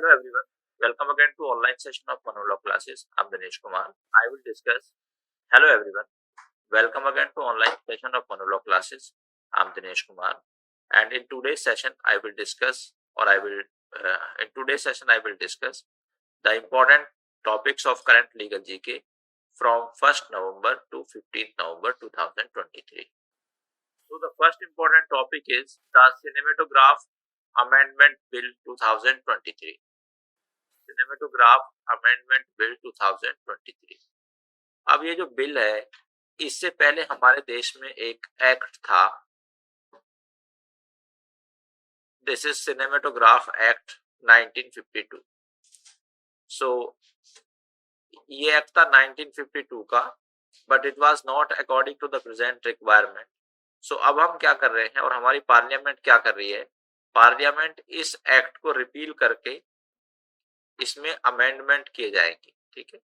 Hello everyone. Welcome again to online session of monologue classes. I'm Dinesh Kumar. I will discuss. Hello everyone. Welcome again to online session of monologue classes. I'm Dinesh Kumar. And in today's session, I will discuss, the important topics of current legal GK from 1st November to 15th November 2023. So the first important topic is the Cinematograph Amendment Bill 2023. Cinematograph amendment bill 2023। अब ये जो bill है, इससे पहले हमारे देश में एक एक्ट था, this is cinematograph act 1952। So ये एक्ट था 1952 का, but it was not according to the present requirement. So अब हम क्या कर रहे हैं और हमारी पार्लियामेंट क्या कर रही है, पार्लियामेंट इस एक्ट को रिपील करके इसमें अमेंडमेंट किए जाएंगे, ठीक है।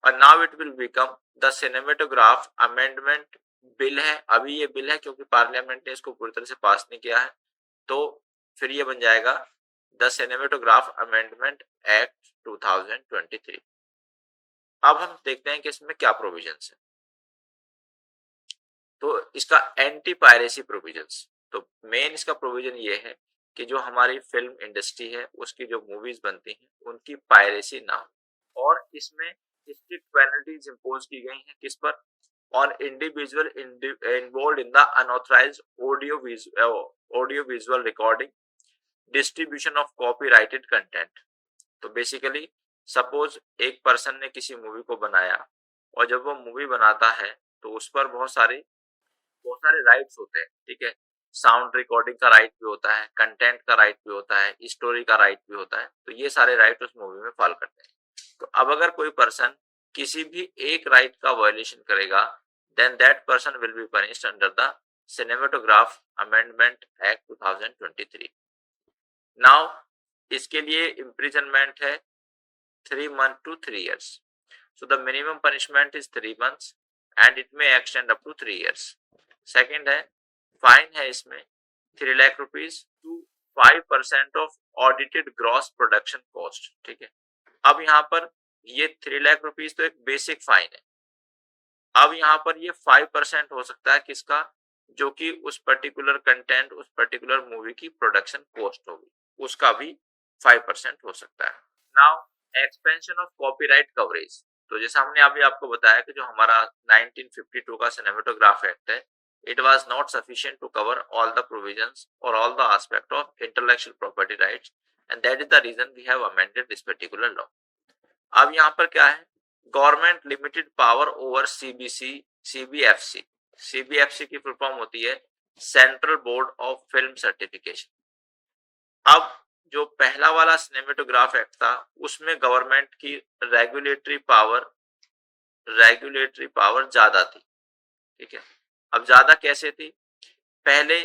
और now it will become the cinematograph amendment bill है। अभी ये बिल है क्योंकि पार्लियामेंट ने इसको पूरी तरह से पास नहीं किया है, तो फिर ये बन जाएगा द सिनेमेटोग्राफ अमेंडमेंट एक्ट 2023। अब हम देखते हैं कि इसमें क्या प्रोविजंस है। तो इसका एंटी पायरेसी प्रोविजंस, तो मेन इसका प्रोविजन ये है कि जो हमारी फिल्म इंडस्ट्री है उसकी जो मूवीज बनती हैं उनकी पायरेसी ना हो, और इसमें स्ट्रिक्ट पेनल्टीज इंपोज की गई हैं किस पर, on individual involved in the unauthorised audio visual recording, distribution of copyrighted content. तो बेसिकली सपोज एक पर्सन ने किसी मूवी को बनाया और जब वो मूवी बनाता है तो उस पर बहुत सारे राइट्स होते हैं, ठीक है। साउंड रिकॉर्डिंग का राइट भी होता है, कंटेंट का राइट भी होता है, स्टोरी का राइट भी होता है, तो ये सारे राइट उस मूवी में फॉल करते हैं। तो अब अगर कोई पर्सन किसी भी एक राइट का वायलेशन करेगा, then that person will be punished under the cinematograph amendment act 2023। Now इसके लिए इम्प्रिजनमेंट है 3 months to 3 years। So the minimum punishment is 3 months and it may extend up to 3 years। Second है fine है इसमें 3 lakh rupees to 5% of audited gross production cost, ठीक है। अब यहाँ पर ये 3 लाख रुपीज तो एक बेसिक फाइन है। अब यहाँ पर ये 5% हो सकता है किसका, जो कि उस पर्टिकुलर कंटेंट, उस पर्टिकुलर मूवी की प्रोडक्शन कॉस्ट होगी, उसका भी 5% हो सकता है। Now expansion of copyright coverage, तो जैसा हमने अभी आपको बताया कि जो हमारा 1952 का सिनेमेटोग्राफ एक्ट है, it was not sufficient to cover all the provisions or all the aspect of intellectual property rights, and that is the reason we have amended this particular law। अब यहाँ पर क्या है, government limited power over CBFC. CBFC की full form होती है central board of film certification. अब जो पहला वाला सिनेमेटोग्राफ एक्ट था उसमें गवर्नमेंट की रेगुलेटरी पावर ज्यादा थी, ठीक है। अब ज्यादा कैसे थी, पहले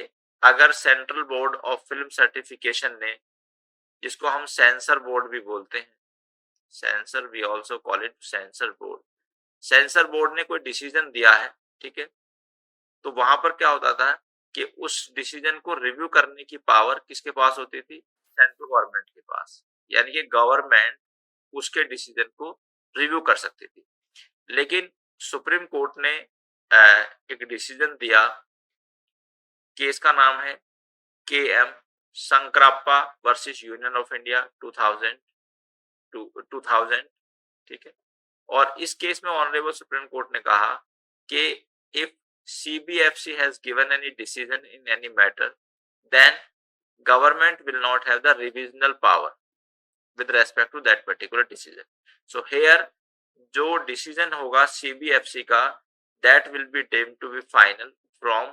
अगर central board of film certification ने, जिसको हम सेंसर बोर्ड भी बोलते हैं, censor we also call it censor board, censor board ने कोई डिसीजन दिया है, ठीक है, तो वहां पर क्या होता था कि उस डिसीजन को रिव्यू करने की पावर किसके पास होती थी, सेंट्रल गवर्नमेंट के पास, यानी कि गवर्नमेंट उसके डिसीजन को रिव्यू कर सकती थी। लेकिन सुप्रीम कोर्ट ने एक डिसीजन दिया, केस का नाम है KM Sankarappa versus union of India 2000, ठीक है। और इस केस में ऑनरेबल सुप्रीम कोर्ट ने कहा कि if CBFC has given any decision in any matter, then government will not have the revisional power with respect to that particular decision। So here जो decision होगा CBFC का, that will be deemed to be final from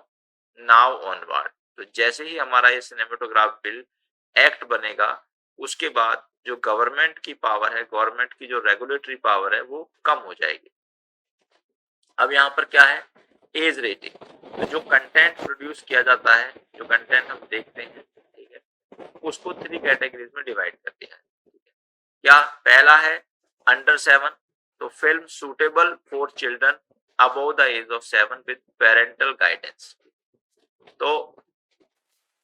now onward। तो जैसे ही हमारा ये cinematograph bill act बनेगा, उसके बाद जो गवर्नमेंट की पावर है, गवर्नमेंट की जो रेगुलेटरी पावर है, वो कम हो जाएगी। अब यहाँ पर क्या है, एज रेटिंग, तो जो कंटेंट प्रोड्यूस किया जाता है, जो कंटेंट हम देखते हैं, ठीक है, उसको 3 कैटेगरीज में डिवाइड कर दिया है, ठीक है। क्या, पहला है अंडर 7, तो film suitable for children above the age of 7 with parental guidance। तो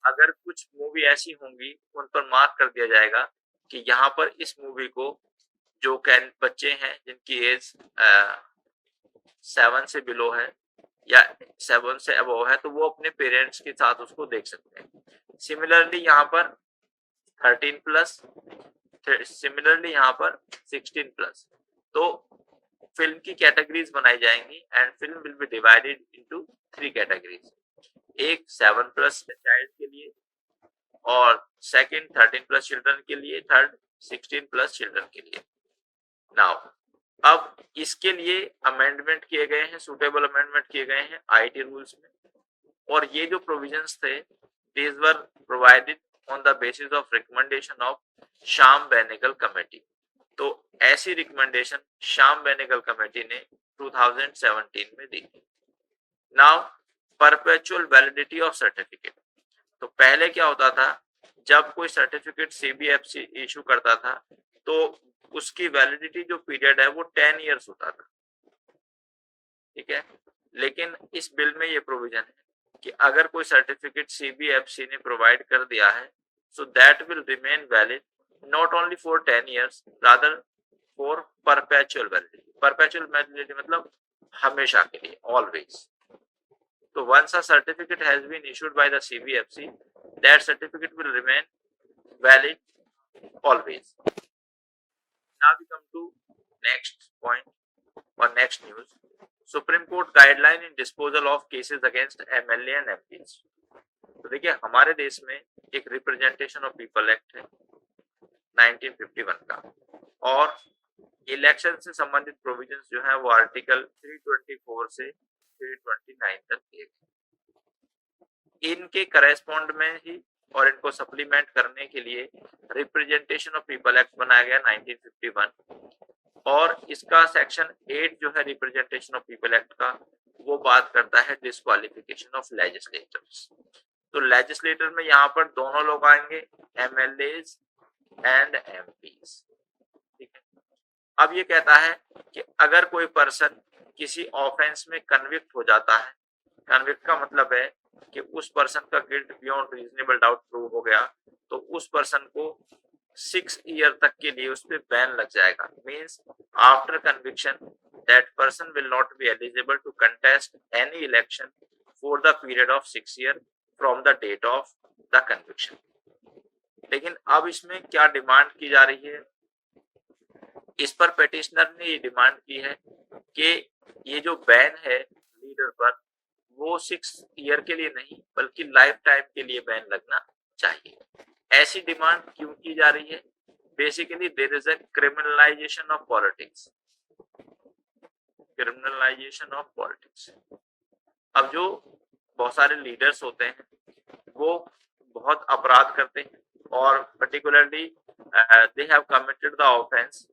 अगर कुछ मूवी ऐसी होंगी उन पर मार्क कर दिया जाएगा कि यहाँ पर इस मूवी को जो बच्चे हैं जिनकी एज 7 से बिलो है या 7 से अबव है, तो वो अपने पेरेंट्स के साथ उसको देख सकते हैं। सिमिलरली यहाँ पर 13 प्लस, सिमिलरली यहाँ पर 16 प्लस। तो फिल्म की कैटेगरीज बनाई जाएंगी and film will be divided into 3 categories. एक 7 प्लस चाइल्ड के लिए, और सेकंड 13 प्लस चिल्ड्रन के लिए, थर्ड 16 प्लस चिल्ड्रन के लिए। नाउ अब इसके लिए अमेंडमेंट किए गए हैं, सुटेबल अमेंडमेंट किए गए हैं आईटी रूल्स में, और ये जो प्रोविजंस थे these were provided on the basis of recommendation of Shyam Benegal committee. तो ऐसी रिकमेंडेशन श्याम बेनेगल कमेटी ने 2017 में दी। Now perpetual validity of certificate. तो पहले क्या होता था, जब कोई सर्टिफिकेट सीबीएफसी इशू करता था तो उसकी वैलिडिटी जो पीरियड है वो 10 इयर्स होता था, ठीक है। लेकिन इस बिल में ये प्रोविजन है कि अगर कोई सर्टिफिकेट सीबीएफसी ने प्रोवाइड कर दिया है, so that will remain valid not only for 10 years, rather for perpetual validity. Perpetual validity मतलब हमेशा के लिए, ऑलवेज। तो once a certificate has been issued by the CBFC, that certificate will remain valid always. Now we come to next point or next news. Supreme Court guideline in disposal of cases against MLA and MPs. तो देखिए हमारे देश में एक representation of people act है 1951 का, और election से संबंधित प्रोविजंस जो है वो आर्टिकल 324 से 329 तक दिए गए। इनके करेस्पॉन्ड में ही और इनको सप्लीमेंट करने के लिए रिप्रेजेंटेशन ऑफ पीपल एक्ट बनाया गया 1951, और इसका सेक्शन 8 जो है रिप्रेजेंटेशन ऑफ पीपल एक्ट का, वो बात करता है डिस्क्वालिफिकेशन ऑफ लेजिस्लेटर्स। तो लेजिस्लेटर में यहाँ पर दोनों लोग आएंगे, एमएलएज एंड एमपीज, ठीक है। अब ये कहता है कि अगर कोई पर्सन किसी ऑफेंस में कन्विक्ट हो जाता है, कन्विक्ट का मतलब है कि उस पर्सन का guilt beyond reasonable doubt prove हो गया, तो उस पर्सन को 6 ईयर तक के लिए उस पर बैन लग जाएगा। Means after conviction that person will not be eligible to contest any election for the period of 6 year from the date of the conviction. लेकिन अब इसमें क्या डिमांड की जा रही है, इस पर पेटिशनर ने ये डिमांड की है कि ये जो बैन है लीडर पर, वो 6 ईयर के लिए नहीं बल्कि लाइफ टाइम के लिए बैन लगना चाहिए। ऐसी डिमांड क्यों की जा रही है? Basically there is a criminalisation of politics, criminalisation of politics. अब जो बहुत सारे लीडर्स होते हैं वो बहुत अपराध करते हैं, और particularly they have committed the offense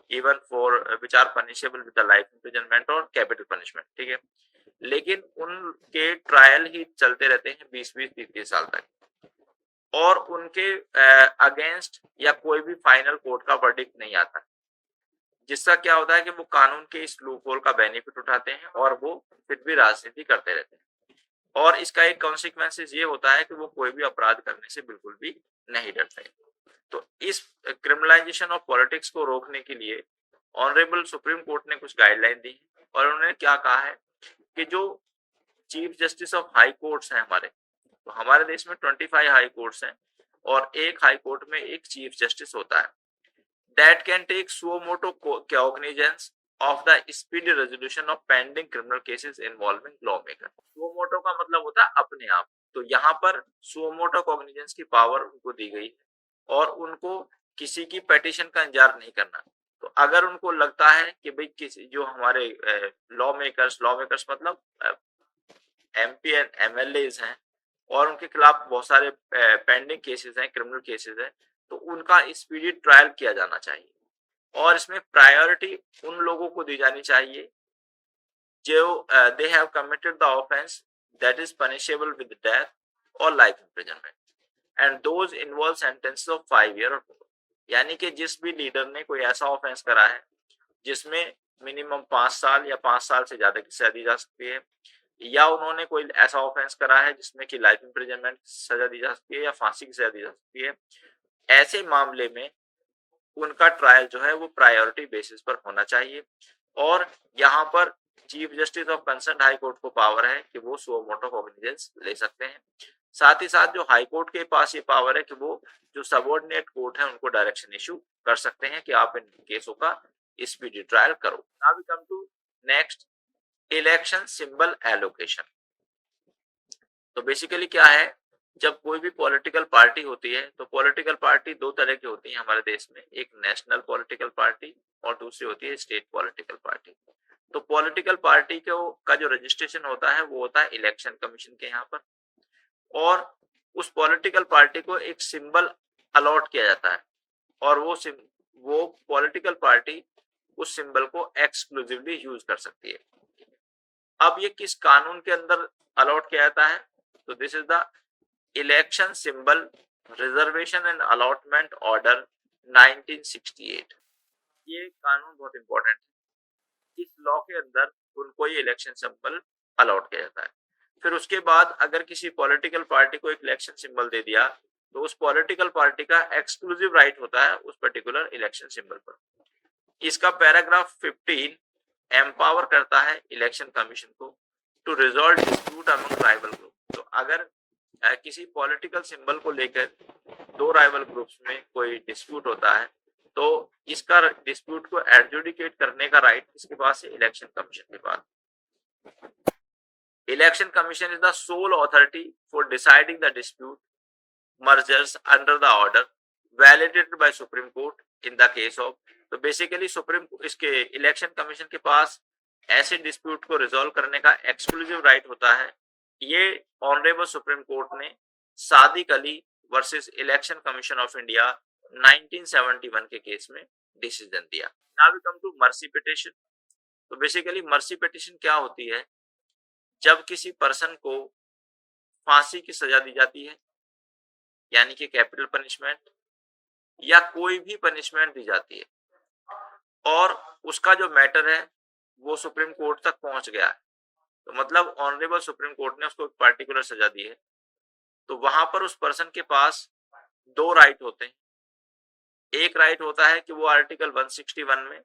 even for which are punishable with the life imprisonment or capital punishment, ठीक है। लेकिन उनके ट्रायल ही चलते रहते हैं 20-20, 30-30 साल तक, और उनके अगेंस्ट या कोई भी फाइनल कोर्ट का वर्डिक्ट नहीं आता, जिसका क्या होता है कि वो कानून के इस लूपहोल का बेनिफिट उठाते हैं और वो फिर भी राजनीति करते रहते हैं, और इसका एक कॉन्सिक्वेंसेस ये होता है कि वो कोई भी अपराध करने से बिल्कुल भी नहीं डरते। तो इस क्रिमिनलाइजेशन ऑफ पॉलिटिक्स को रोकने के लिए ऑनरेबल सुप्रीम कोर्ट ने कुछ गाइडलाइन दी, और उन्होंने क्या कहा है कि जो chief justice of high courts हैं हमारे, तो हमारे देश में 25 हाई कोर्ट्स हैं, और एक हाई कोर्ट में एक चीफ जस्टिस होता है, that can take suo motu cognizance of the speedy resolution of pending criminal cases involving lawmaker। suo motu का मतलब होता है अपने आप, तो यहाँ पर suo motu cognizance की पावर उनको दी गई है, और उनको किसी की पेटिशन का इंतजार नहीं करना। तो अगर उनको लगता है कि भाई किसी जो हमारे लॉ मेकर्स मतलब एमपी एंड एमएलएज हैं, और उनके खिलाफ बहुत सारे पेंडिंग केसेस हैं, क्रिमिनल केसेस हैं, तो उनका स्पीडी ट्रायल किया जाना चाहिए, और इसमें प्रायोरिटी उन लोगों को दी जानी चाहिए जो they have committed the offense that is punishable with death और life imprisonment, and those involve sentences of 5 year और मोर। यानी कि जिस भी लीडर ने कोई ऐसा ऑफेंस करा है जिसमें मिनिमम 5 साल या 5 साल से ज्यादा की सजा दी जा सकती है, या उन्होंने कोई ऐसा ऑफेंस करा है जिसमें कि लाइफ इंप्रिजनमेंट सजा दी जा सकती है या फांसी की सजा दी जा सकती है, ऐसे मामले में उनका ट्रायल जो है वो प्रायोरिटी बेसिस पर होना चाहिए। और यहाँ पर chief justice of concern high court को पावर है कि वो सुओ मोटो कॉग्निजेंस ले सकते हैं। साथ ही साथ जो हाई कोर्ट के पास ये पावर है कि वो जो सबऑर्डिनेट कोर्ट है उनको डायरेक्शन इशू कर सकते हैं कि आप इन केसों का स्पीडी ट्रायल करो। Now we come to next, election symbol allocation. तो बेसिकली क्या है, जब कोई भी पॉलिटिकल पार्टी होती है तो पॉलिटिकल पार्टी दो तरह की होती है हमारे देश में, एक नेशनल पॉलिटिकल पार्टी और दूसरी होती है स्टेट पॉलिटिकल पार्टी। तो पॉलिटिकल पार्टी का जो रजिस्ट्रेशन होता है वो होता है इलेक्शन कमीशन के यहाँ पर, और उस पॉलिटिकल पार्टी को एक सिंबल अलॉट किया जाता है और वो पॉलिटिकल पार्टी उस सिंबल को एक्सक्लूसिवली यूज कर सकती है। अब ये किस कानून के अंदर अलॉट किया जाता है, तो this is the election symbol reservation and allotment order 1968। ये कानून बहुत इंपॉर्टेंट है। इस लॉ के अंदर उनको ये इलेक्शन सिंबल अलॉट किया जाता है। फिर उसके बाद अगर किसी पॉलिटिकल पार्टी को एक इलेक्शन सिंबल दे दिया तो उस पॉलिटिकल पार्टी का एक्सक्लूसिव राइट होता है उस पर्टिकुलर इलेक्शन सिंबल पर। इसका पैराग्राफ 15 एम्पावर करता है इलेक्शन कमीशन को to resolve dispute among rival group. तो अगर किसी पॉलिटिकल सिंबल को लेकर दो राइवल ग्रुप्स में कोई डिस्प्यूट होता है तो इसका डिस्प्यूट को एडजुडिकेट करने का राइट किसके पास है, इलेक्शन कमीशन के पास। Election commission is the sole authority for deciding the dispute mergers under the order validated by Supreme Court in the case of। तो बेसिकली इसके इलेक्शन कमीशन के पास ऐसे डिस्प्यूट को रिजॉल्व करने का एक्सक्लूसिव राइट होता है। ये ऑनरेबल सुप्रीम कोर्ट ने Sadiq Ali versus election commission of India 1971 के केस में डिसीजन दिया। Now we come to mercy petition. तो बेसिकली मर्सी पिटिशन क्या होती है, जब किसी पर्सन को फांसी की सजा दी जाती है यानी कि कैपिटल पनिशमेंट या कोई भी पनिशमेंट दी जाती है और उसका जो मैटर है वो सुप्रीम कोर्ट तक पहुंच गया है, तो मतलब ऑनरेबल सुप्रीम कोर्ट ने उसको एक पार्टिकुलर सजा दी है, तो वहां पर उस पर्सन के पास दो राइट होते हैं। एक राइट होता है कि वो आर्टिकल 161 में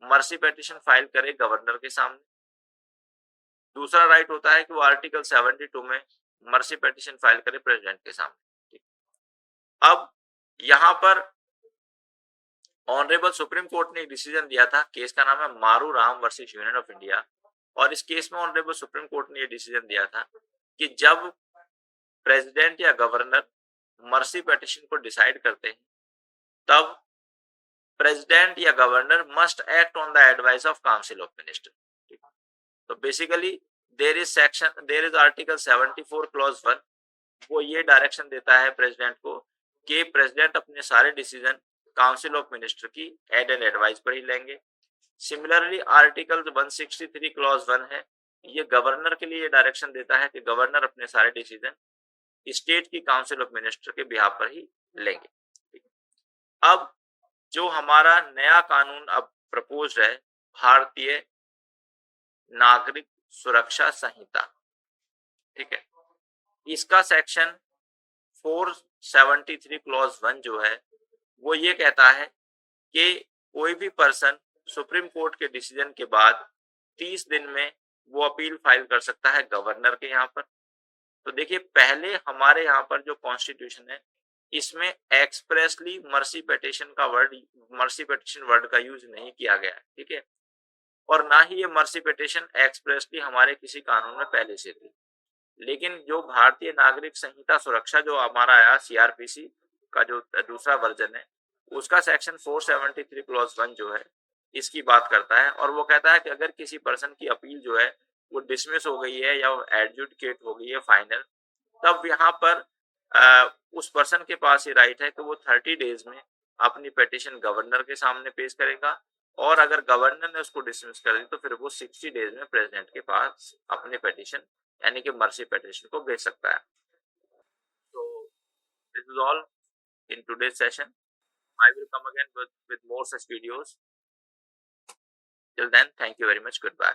मर्सी पिटीशन फाइल करे गवर्नर के सामने। दूसरा राइट होता है कि वो आर्टिकल 72 में मर्सी पिटीशन फाइल करे प्रेसिडेंट के सामने। अब यहां पर ऑनरेबल सुप्रीम कोर्ट ने एक डिसीजन दिया था, केस का नाम है मारू Ram versus union of India, और इस केस में ऑनरेबल सुप्रीम कोर्ट ने ये डिसीजन दिया था कि जब प्रेसिडेंट या गवर्नर मर्सी पिटीशन को डिसाइड करते हैं तब प्रेसिडेंट या governor must act on the advice of council of minister. तो basically there is article 74 clause 1, वो ये डायरेक्शन देता है प्रेसिडेंट को कि प्रेसिडेंट अपने सारे डिसीजन काउंसिल ऑफ मिनिस्टर की एड एंड एडवाइस पर ही लेंगे। सिमिलरली आर्टिकल 163 क्लॉज 1 है, ये गवर्नर के लिए डायरेक्शन देता है कि गवर्नर अपने सारे डिसीजन स्टेट की काउंसिल ऑफ मिनिस्टर के बिहाफ पर ही लेंगे। अब जो हमारा नया कानून अब प्रपोज है, भारतीय नागरिक सुरक्षा संहिता, ठीक है, इसका सेक्शन 473 क्लॉज 1 जो है वो ये कहता है कि कोई भी पर्सन सुप्रीम कोर्ट के डिसीजन के बाद 30 दिन में वो अपील फाइल कर सकता है गवर्नर के यहाँ पर। तो देखिए पहले हमारे यहाँ पर जो कॉन्स्टिट्यूशन है इसमें एक्सप्रेसली मर्सी पिटीशन वर्ड का यूज नहीं किया गया है, ठीक है, और ना ही ये मर्सी पिटीशन एक्सप्रेसली हमारे किसी कानून में पहले से थी। लेकिन जो भारतीय नागरिक संहिता सुरक्षा जो हमारा आया सीआरपीसी का जो दूसरा वर्जन है उसका सेक्शन 473 क्लॉज 1 जो है इसकी बात करता है, और वो कहता है कि अगर किसी पर्सन की अपील जो है वो डिसमिस हो गई है या एडजुडिकेट हो गई है फाइनल, तब यहाँ पर उस पर्सन के पास ये राइट है कि वो 30 डेज में अपनी पिटीशन गवर्नर के सामने पेश करेगा, और अगर गवर्नर ने उसको डिसमिस कर दी तो फिर वो 60 डेज में प्रेसिडेंट के पास अपनी पिटीशन यानी कि मर्सी पिटीशन को भेज सकता है। तो this is all in today's session. I will come again with more such videos. Till then, thank you very much. Goodbye.